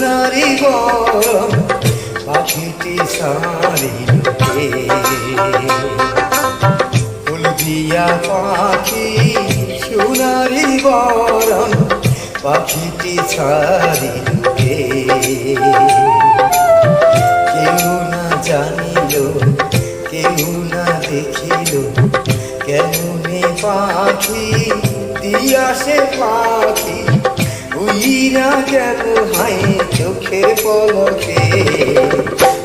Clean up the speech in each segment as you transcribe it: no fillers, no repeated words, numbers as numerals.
সোনারি বরণ পাখিটি সারিলুকে হলদিয়া পাখি সোনারি বরণ পাখিটি সারিলুকে কেউ না জানিল কেউ না দেখিল কেমনে পাখি দিয়াছে পাখি উইরা গেল হাই চোখের পলকে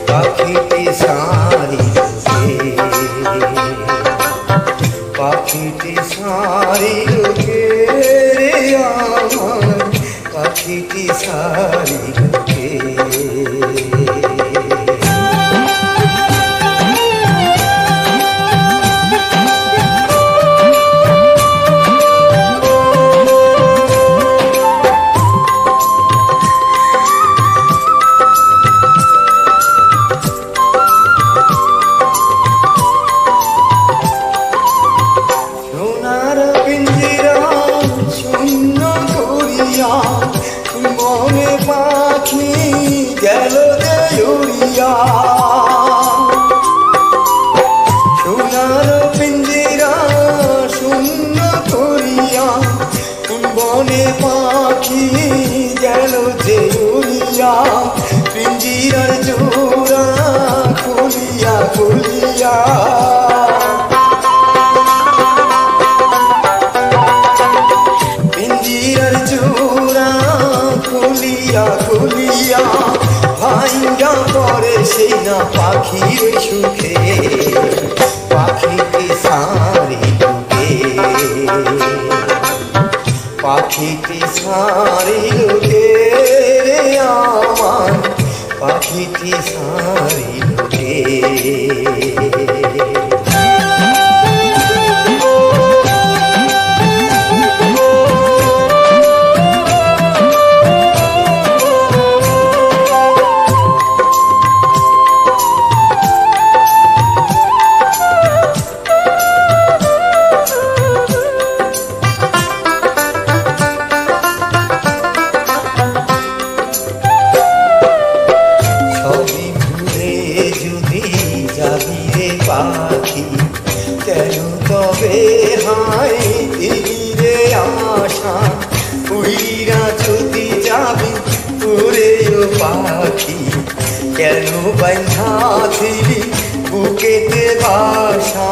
পাখিটি সারিলুকে পাখিটি সারিলুকে রে আমার পাখিটি সারিলুকে মনে পাখি গেল যে উড়িয়া সোনার পিঞ্জিরা শূন্য করিয়া বনে পাখি গেল যে উড়িয়া পিঞ্জিরার জোড়া খুলিয়া খুলিয়া পিঞ্জিরার জোড়া খুলিয়া খুলিয়া ভাইঙ্গা পরে সেই না পাখির সুখে পাখিটি সারিলুকে পাখিটি সারিলুকে রে আমার পাখিটি সারিলুকে পাখি কেন তবে হাই দিদিরে আশা উইরা যদি যাবি উড়েও পাখি কেন বাঁধা ছিলি বুকেতে বাসা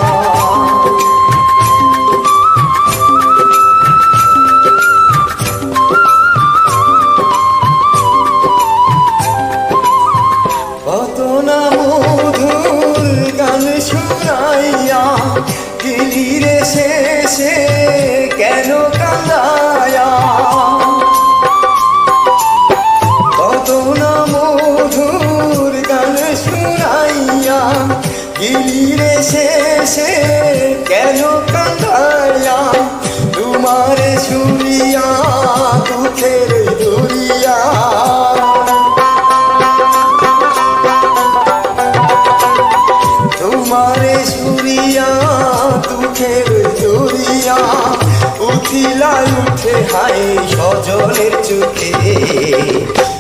কত না মধুর গান শুনাইয়া গেলি রে শেষে কেন কান্দায়া কত না মধুর গান শুনাইয়া গেলি রে শেষে কেন কান্দায়া তোমার শুনিয়া দুঃখের দরিয়া তোমারে সুরিয়া দুঃখের জড়িয়া উঠিলাই উঠে হাই সজলের চোখে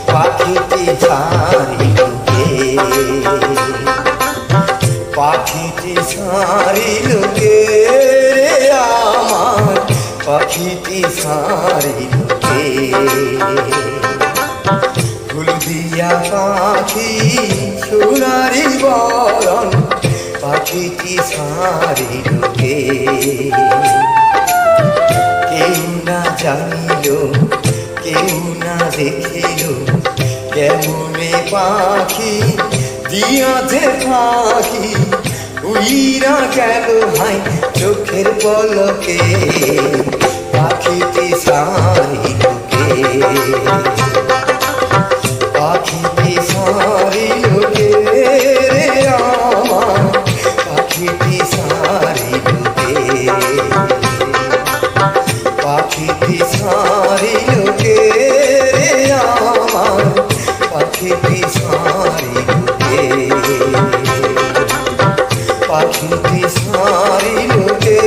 পাখিটি সারিলুকে পাখিটি সারিলুকে রে আমার পাখিটি সারিলুকে হলদিয়া পাখি সোনারি বরণ পাখিটি সারিলুকে কেউ না জানিল কেউ না দেখিল কেমনে পাখি দিয়াছে পাখি উইরা গেল ভাই চোখের পলকে পাখিটি সারিলুকে পাখিটি সারিলুকে রে আমার পাখিটি সারিলুকে পাখিটি সারিলুকে রে আমার পাখিটি সারিলুকে পাখিটি সারিলুকে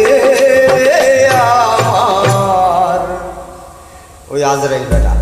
আমার ওই আজরাইল বেটা